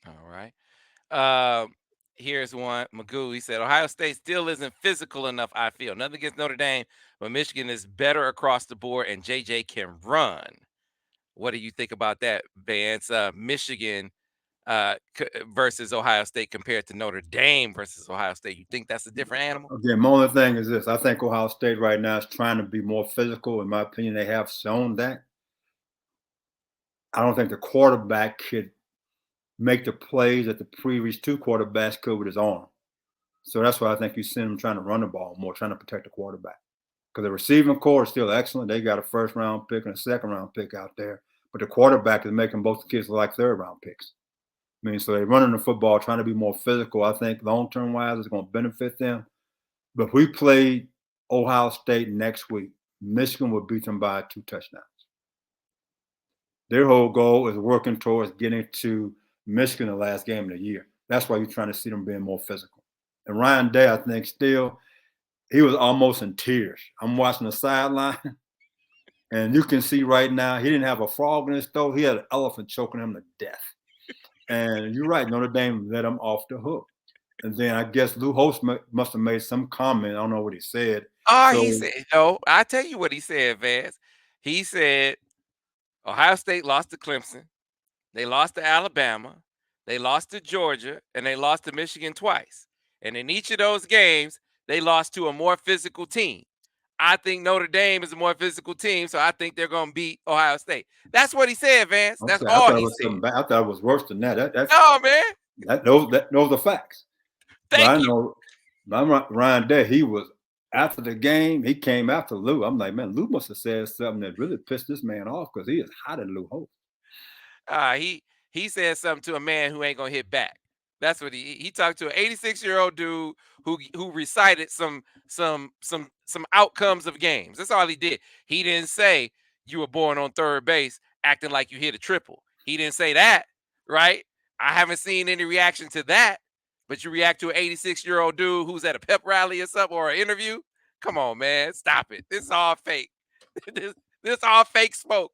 All right. Um, Here's one. Magoo, he said, Ohio State still isn't physical enough, I feel. Nothing against Notre Dame, but Michigan is better across the board, and JJ can run. What do you think about that, Vance? Michigan versus Ohio State compared to Notre Dame versus Ohio State. You think that's a different animal? Again, my only thing is this: I think Ohio State right now is trying to be more physical. In my opinion, they have shown that. I don't think the quarterback could make the plays that the previous two quarterbacks could with his arm. So that's why I think you see them trying to run the ball more, trying to protect the quarterback. Because the receiving core is still excellent. They got a first round pick and a second round pick out there. But the quarterback is making both the kids look like third round picks. I mean, so they're running the football, trying to be more physical. I think long term wise, it's going to benefit them. But if we play Ohio State next week, Michigan will beat them by 2 touchdowns. Their whole goal is working towards getting to Michigan the last game of the year. That's why you're trying to see them being more physical. And Ryan Day, I think, still, he was almost in tears. I'm watching the sideline, and you can see right now he didn't have a frog in his throat. He had an elephant choking him to death. And you're right, Notre Dame let him off the hook. And then I guess Lou Holtz must have made some comment. I don't know what he said. Oh, he So said, no, I tell you what he said, Vance. He said Ohio State lost to Clemson. They lost to Alabama. They lost to Georgia, and they lost to Michigan twice. And in each of those games, they lost to a more physical team. I think Notre Dame is a more physical team, so I think they're going to beat Ohio State. That's what he said, Vance. That's okay, I all thought it he was said. something bad. I thought it was worse than that. No, man. Those are facts. But I Thank you. know Ryan Day, he was after the game, he came after Lou. I'm like, man, Lou must have said something that really pissed this man off because he is hot at Lou Holtz. He said something to a man who ain't gonna hit back. That's what he talked to an 86-year-old dude who recited some outcomes of games. That's all he did. He didn't say you were born on third base acting like you hit a triple. He didn't say that, right? I haven't seen any reaction to that. But you react to an 86-year-old dude who's at a pep rally or something or an interview. Come on, man, stop it. This is all fake. this this all fake smoke.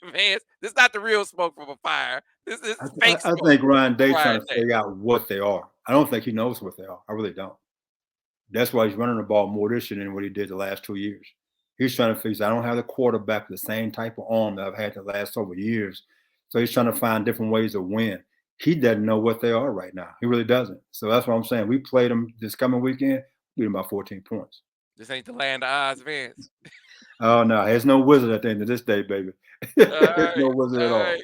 Man, this is not the real smoke from a fire. This is fake I smoke think Ryan Day from trying Ryan to Day. figure out what they are. I don't think he knows what they are. I really don't. That's why he's running the ball more this year than what he did the last 2 years. He's trying to figure. I don't have the quarterback with the same type of arm that I've had the last several years. So he's trying to find different ways to win. He doesn't know what they are right now. He really doesn't. So that's what I'm saying. We played them this coming weekend. Beat them by 14 points. This ain't the land of Oz, Vance. Oh no, there's no wizard at the end of this day, baby. All There's right, no wizard all at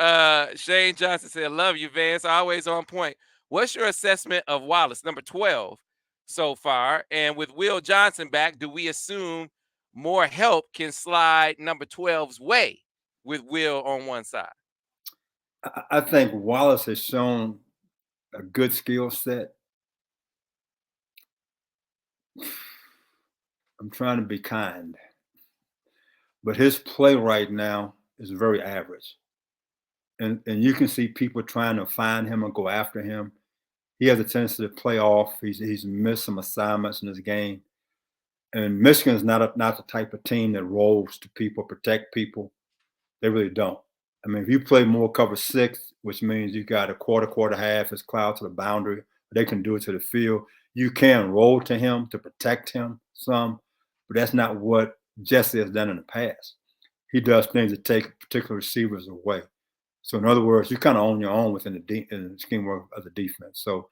all. right. Shane Johnson said, "Love you, Vance. Always on point. What's your assessment of Wallace, number 12, so far? And with Will Johnson back, do we assume more help can slide number 12's way with Will on one side?" I think Wallace has shown a good skill set. I'm trying to be kind, but his play right now is very average. And you can see people trying to find him and go after him. He has a tendency to play off. He's missed some assignments in his game. And Michigan is not the type of team that rolls to people, protect people. They really don't. I mean, if you play more cover six, which means you got a quarter, half, it's cloud to the boundary, they can do it to the field. You can roll to him to protect him some, but that's not what Jesse has done in the past. He does things that take particular receivers away. So in other words, you kind of own your own within in the scheme of the defense. So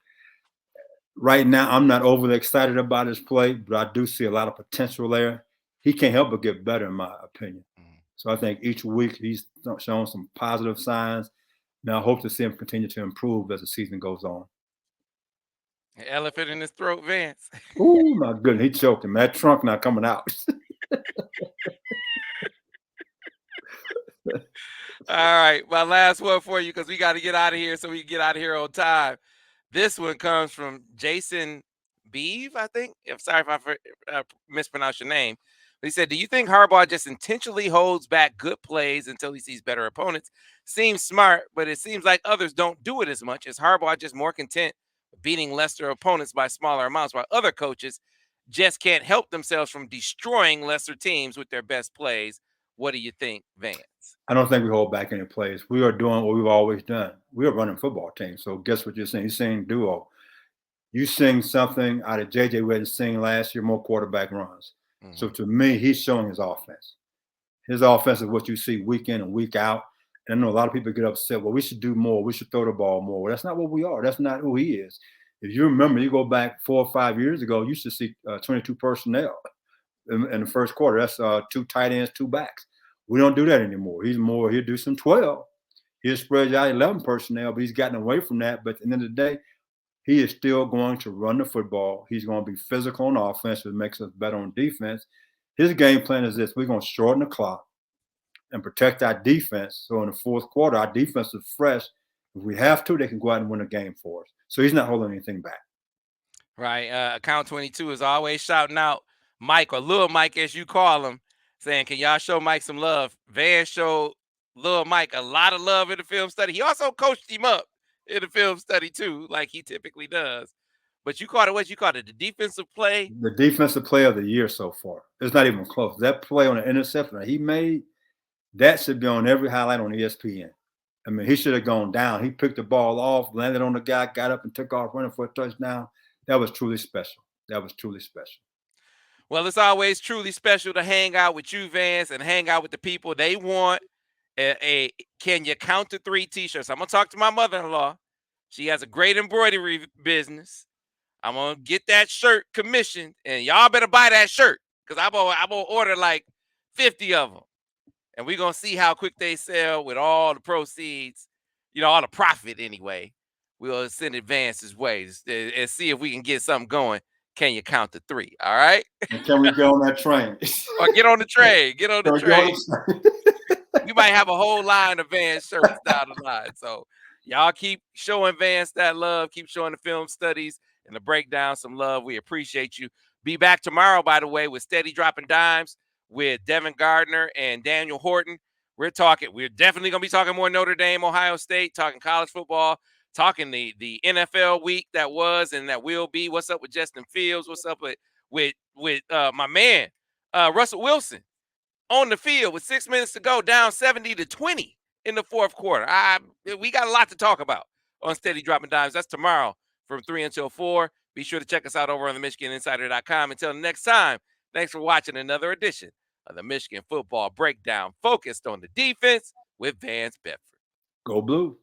right now, I'm not overly excited about his play, but I do see a lot of potential there. He can't help but get better, in my opinion. Mhm. So I think each week he's shown some positive signs. Now I hope to see him continue to improve as the season goes on. Elephant in his throat, Vance. Oh my goodness, he choked him. That trunk not coming out. All right, my last one for you because we got to get out of here so we can get out of here on time. This one comes from Jason Beeve, I think. I'm sorry if I mispronounced your name. But he said, "Do you think Harbaugh just intentionally holds back good plays until he sees better opponents? Seems smart, but it seems like others don't do it as much. Is Harbaugh just more content beating lesser opponents by smaller amounts, while other coaches just can't help themselves from destroying lesser teams with their best plays? What do you think, Vance? I don't think we hold back any plays. We are doing what we've always done. We are running football team. So guess what you're saying? You're saying duo. You sing something out of JJ Watt's sing last year, more quarterback runs. So to me, he's showing his offense. His offense is what you see week in and week out. And I know a lot of people get upset. Well, we should do more. We should throw the ball more. Well, that's not what we are. That's not who he is. If you remember, you go back 4 or 5 years ago, you used to see 22 personnel in the first quarter. That's 2 tight ends, 2 backs. We don't do that anymore. He'll do some 12. He'll spread out 11 personnel, but he's gotten away from that. But at the end of the day, he is still going to run the football. He's going to be physical on offense, which makes us better on defense. His game plan is this: we're going to shorten the clock and protect our defense. So in the fourth quarter, our defense is fresh. If we have to, they can go out and win a game for us. So he's not holding anything back. Right. Account 22 is always shouting out Mike, or Lil Mike as you call him, saying, can y'all show Mike some love? Vance showed Lil Mike a lot of love in the film study. He also coached him up in the film study too, like he typically does. But you called it what? You called it the defensive play? The defensive play of the year so far. It's not even close. That play on the interception that he made, that should be on every highlight on ESPN. I mean, he should have gone down. He picked the ball off, landed on the guy, got up and took off running for a touchdown. That was truly special. That was truly special. Well, it's always truly special to hang out with you, Vance, and hang out with the people. They want a Can You Count to 3 t-shirts. I'm going to talk to my mother-in-law. She has a great embroidery business. I'm going to get that shirt commissioned, and y'all better buy that shirt because I'm going to order like 50 of them. And we're going to see how quick they sell with all the proceeds, all the profit anyway. We'll send Vance's way and see if we can get something going. Can you count to 3? All right. And can we get on that train? Or get on the train. Get on the train. We might have a whole line of Vance shirts down the line. So y'all keep showing Vance that love. Keep showing the film studies and the breakdown some love. We appreciate you. Be back tomorrow, by the way, with Steady Dropping Dimes with Devin Gardner and Daniel Horton. We're definitely going to be talking more Notre Dame, Ohio State, talking college football, talking the NFL week that was and that will be. What's up with Justin Fields? What's up with my man, Russell Wilson, on the field with 6 minutes to go, down 70-20 in the fourth quarter. We got a lot to talk about on Steady Dropping Dimes. That's tomorrow from 3 until 4. Be sure to check us out over on the MichiganInsider.com. Until next time, thanks for watching another edition of the Michigan Football Breakdown, focused on the defense with Vance Bedford. Go Blue.